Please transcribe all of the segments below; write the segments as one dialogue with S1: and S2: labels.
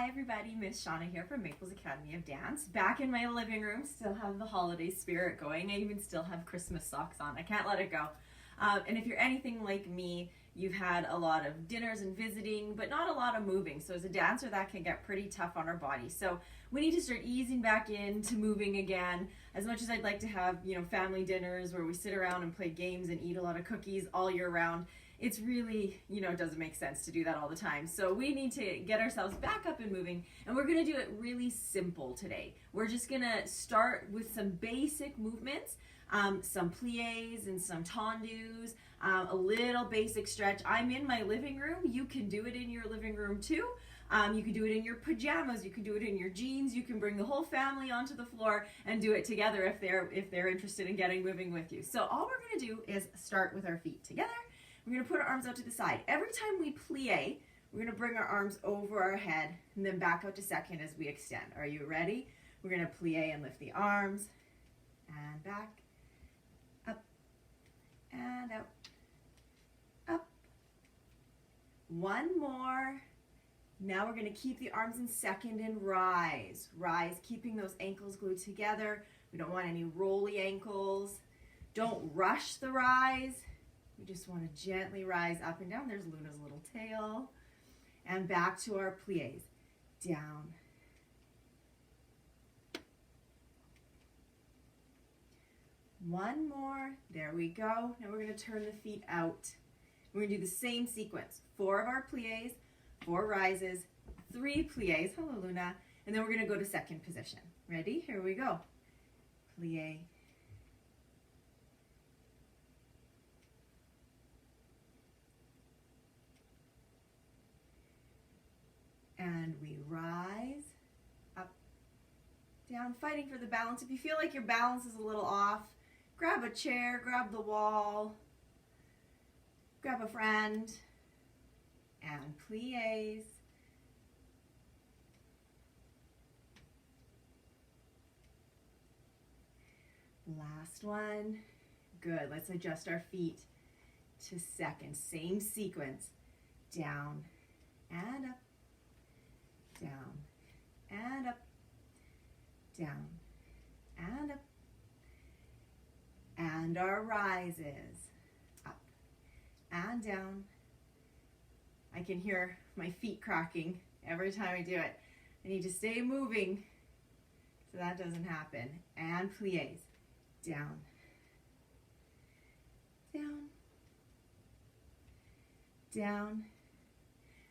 S1: everybody, Miss Shauna here from Maples Academy of Dance. Back in my living room, still have the holiday spirit going. I even still have Christmas socks on. I can't let it go. And if you're anything like me, you've had a lot of dinners and visiting, but not a lot of moving. So as a dancer, that can get pretty tough on our body. So we need to start easing back into moving again. As much as I'd like to have, family dinners where we sit around and play games and eat a lot of cookies all year round, it's really, it doesn't make sense to do that all the time. So we need to get ourselves back up and moving, and we're gonna do it really simple today. We're just gonna start with some basic movements, some plies and some tendus, a little basic stretch. I'm in my living room. You can do it in your living room too. You can do it in your pajamas, you can do it in your jeans, you can bring the whole family onto the floor and do it together if they're interested in getting moving with you. So all we're gonna do is start with our feet together. We're going to put our arms out to the side. Every time we plie, we're going to bring our arms over our head and then back out to second as we extend. Are you ready? We're going to plie and lift the arms and back, up and out, up. One more. Now we're going to keep the arms in second and rise. Rise, keeping those ankles glued together. We don't want any rolly ankles. Don't rush the rise. We just want to gently rise up and down. There's Luna's little tail. And back to our plies. Down. One more. There we go. Now we're going to turn the feet out. We're going to do the same sequence. 4 of our plies, 4 rises, 3 plies. Hello, Luna. And then we're going to go to second position. Ready? Here we go. Plie. And we rise, up, down, fighting for the balance. If you feel like your balance is a little off, grab a chair, grab the wall, grab a friend, and plies. Last one. Good. Let's adjust our feet to second. Same sequence. Down and up. Down and up, down and up, and our rises, up and down. I can hear my feet cracking every time I do it. I need to stay moving so that doesn't happen. And plies, down, down, down.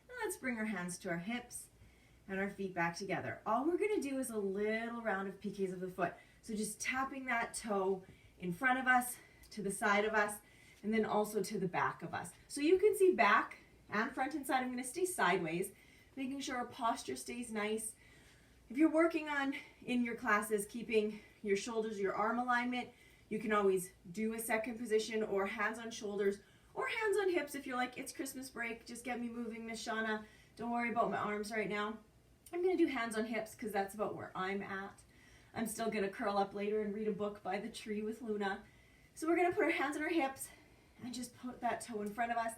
S1: Now let's bring our hands to our hips and our feet back together. All we're gonna do is a little round of piqués of the foot. So just tapping that toe in front of us, to the side of us, and then also to the back of us. So you can see back and front and side. I'm gonna stay sideways, making sure our posture stays nice. If you're working on, in your classes, keeping your shoulders, your arm alignment, you can always do a second position or hands on shoulders or hands on hips if you're like, it's Christmas break, just get me moving, Miss Shauna. Don't worry about my arms right now. I'm going to do hands on hips because that's about where I'm at. I'm still going to curl up later and read a book by the tree with Luna. So we're going to put our hands on our hips and just put that toe in front of us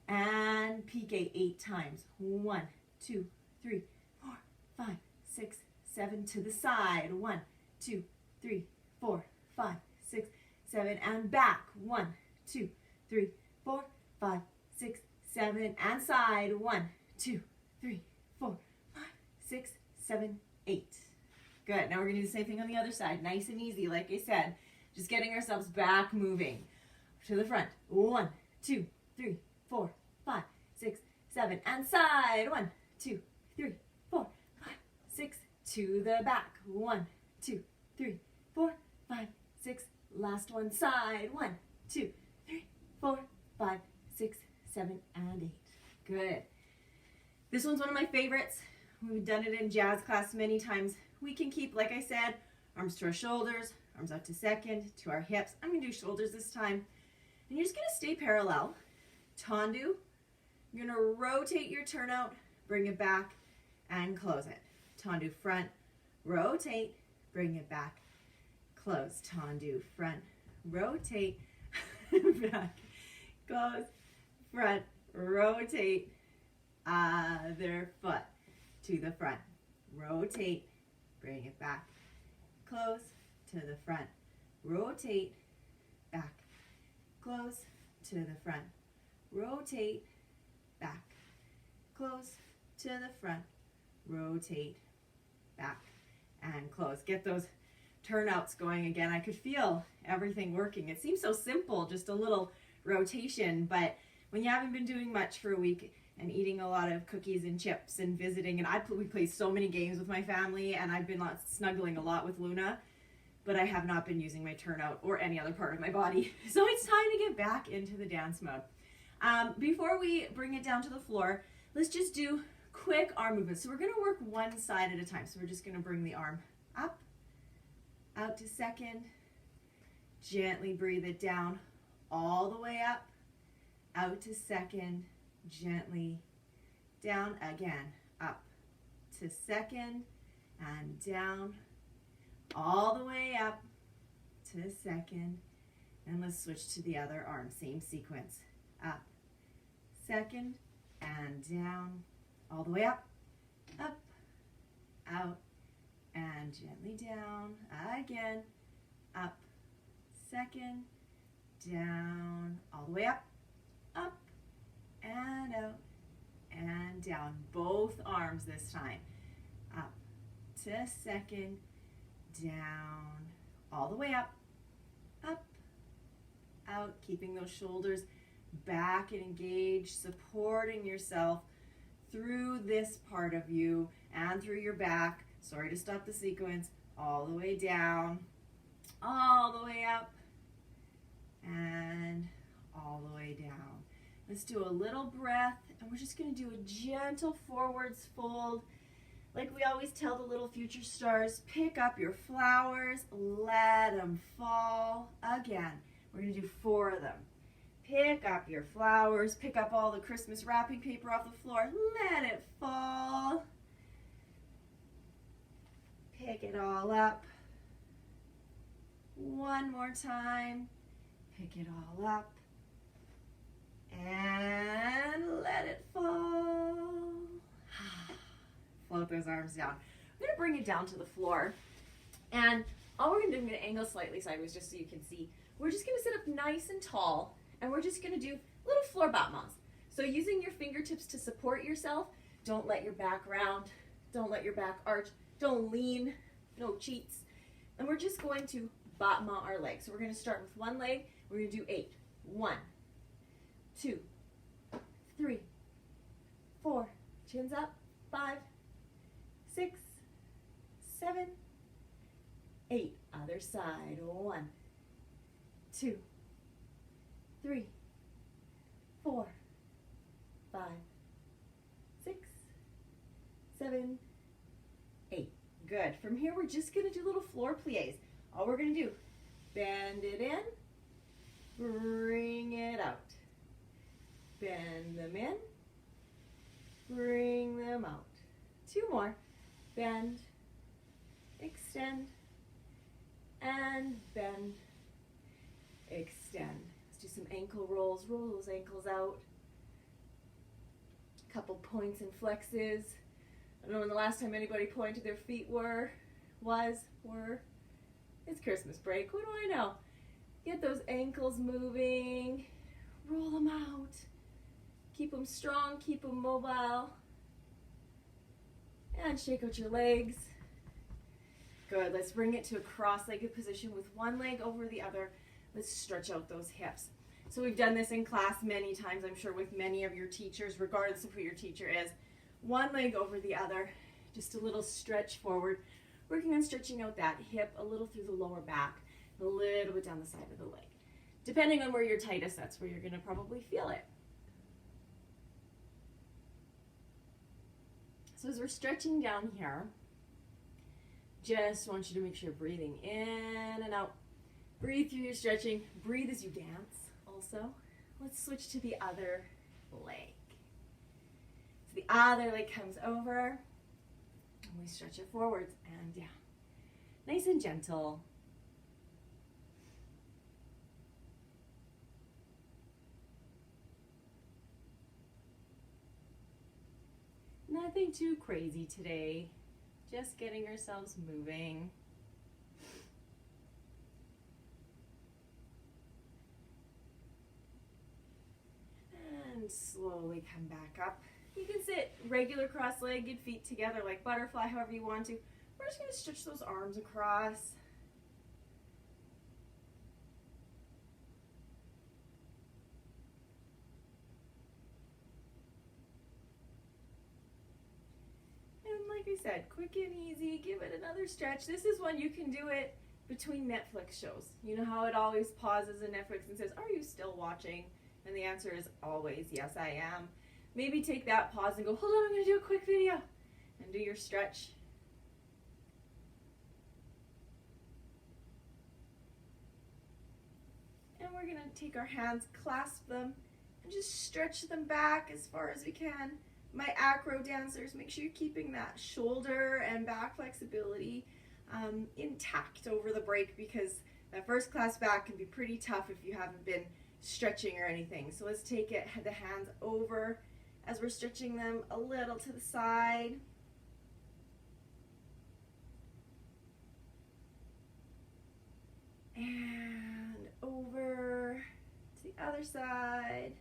S1: and piqué 8 times. 1, 2, 3, 4, 5, 6, 7 to the side. 1, 2, 3, 4, 5, 6, 7 and back. 1, 2, 3, 4, 5, 6, 7 and side. 1, 2, 3, 4, 6, 7, 8. Good. Now we're going to do the same thing on the other side. Nice and easy, like I said. Just getting ourselves back moving. To the front. 1, 2, 3, 4, 5, 6, 7. And side. 1, 2, 3, 4, 5, 6. To the back. 1, 2, 3, 4, 5, 6. Last one. Side. 1, 2, 3, 4, 5, 6, 7, and 8. Good. This one's one of my favorites. We've done it in jazz class many times. We can keep, like I said, arms to our shoulders, arms out to second, to our hips. I'm going to do shoulders this time. And you're just going to stay parallel. Tendu. You're going to rotate your turnout, bring it back, and close it. Tendu front, rotate, bring it back, close. Tendu front, rotate, back, close, front, rotate, other foot. to the front. Rotate, bring it back. Close to the front. Rotate, back. Close to the front. Rotate, back. Close to the front. Rotate, back, and close. Get those turnouts going again. I could feel everything working. It seems so simple, just a little rotation, but when you haven't been doing much for a week and eating a lot of cookies and chips and visiting, and we play so many games with my family, and I've been snuggling a lot with Luna, but I have not been using my turnout or any other part of my body. So it's time to get back into the dance mode. Before we bring it down to the floor, let's just do quick arm movements. So we're going to work one side at a time. So we're just going to bring the arm up, out to second, gently breathe it down, all the way up, out to second, gently down again, up to second and down, all the way up to second, and let's switch to the other arm, same sequence, up, second and down, all the way up, out, and gently down, again, up, second, down, all the way up, and out, and down. Both arms this time. Up to second, down, all the way up, out, keeping those shoulders back and engaged, supporting yourself through this part of you and through your back. Sorry to stop the sequence. All the way down, all the way up, and all the way down. Let's do a little breath, and we're just going to do a gentle forwards fold. Like we always tell the little future stars, pick up your flowers, let them fall. Again, we're going to do 4 of them. Pick up your flowers, pick up all the Christmas wrapping paper off the floor, let it fall. Pick it all up. One more time. Pick it all up. And let it fall. Float those arms down. I'm going to bring it down to the floor. And all we're going to do, I'm going to angle slightly sideways just so you can see. We're just going to sit up nice and tall, and we're just going to do little floor battements. So using your fingertips to support yourself, don't let your back round, don't let your back arch, don't lean, no cheats. And we're just going to battement our legs. So we're going to start with one leg. We're going to do 8. 1, 2, 3, 4, chins up, 5, 6, 7, 8. Other side. 1, 2, 3, 4, 5, 6, 7, 8. Good. From here, we're just going to do little floor plies. All we're going to do, bend it in, bring it out. Bend them in, bring them out. 2 more. Bend, extend, and bend, extend. Let's do some ankle rolls. Roll those ankles out. A couple points and flexes. I don't know when the last time anybody pointed their feet were. It's Christmas break. What do I know? Get those ankles moving. Roll them out. Keep them strong. Keep them mobile. And shake out your legs. Good. Let's bring it to a cross-legged position with one leg over the other. Let's stretch out those hips. So we've done this in class many times, I'm sure, with many of your teachers, regardless of who your teacher is. One leg over the other. Just a little stretch forward. Working on stretching out that hip a little through the lower back, a little bit down the side of the leg. Depending on where you're tightest, that's where you're going to probably feel it. So as we're stretching down here, just want you to make sure you're breathing in and out. Breathe through your stretching. Breathe as you dance also. Let's switch to the other leg. So the other leg comes over. And we stretch it forwards and down. Nice and gentle. Nothing too crazy today. Just getting ourselves moving. And slowly come back up. You can sit regular cross-legged, feet together like butterfly, however you want to. We're just going to stretch those arms across. And like I said, quick and easy, give it another stretch. This is when you can do it between Netflix shows. You know how it always pauses in Netflix and says, "Are you still watching?" And the answer is always, yes, I am. Maybe take that pause and go, "Hold on, I'm going to do a quick video." And do your stretch. And we're going to take our hands, clasp them, and just stretch them back as far as we can. My acro dancers, make sure you're keeping that shoulder and back flexibility intact over the break, because that first class back can be pretty tough if you haven't been stretching or anything. So let's take it, the hands over as we're stretching them a little to the side. And over to the other side.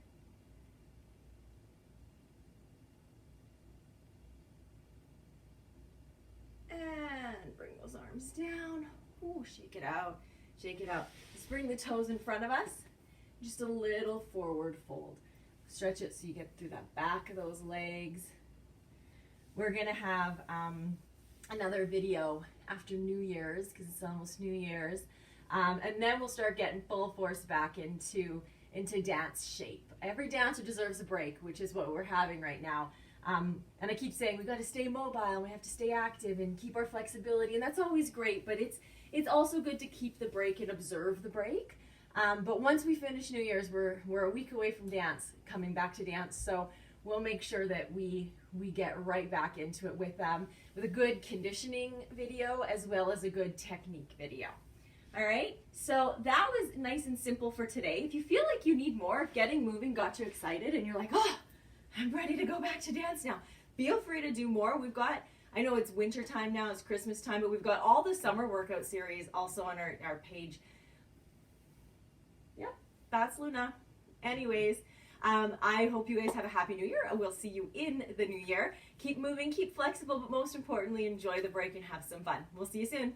S1: And bring those arms down. Ooh, shake it out. Shake it out. Let's bring the toes in front of us. Just a little forward fold. Stretch it so you get through that back of those legs. We're going to have another video after New Year's, because it's almost New Year's. And then we'll start getting full force back into dance shape. Every dancer deserves a break, which is what we're having right now. And I keep saying we've got to stay mobile and we have to stay active and keep our flexibility, and that's always great, but it's also good to keep the break and observe the break. But once we finish New Year's, we're a week away from dance, coming back to dance, so we'll make sure that we get right back into it with a good conditioning video as well as a good technique video. All right, so that was nice and simple for today. If you feel like you need more, if getting moving got you excited and you're like, "Oh, I'm ready to go back to dance now," feel free to do more. We've got, I know it's winter time now, it's Christmas time, but we've got all the summer workout series also on our page. Yep, that's Luna. Anyways, I hope you guys have a happy new year, and we'll see you in the new year. Keep moving, keep flexible, but most importantly, enjoy the break and have some fun. We'll see you soon.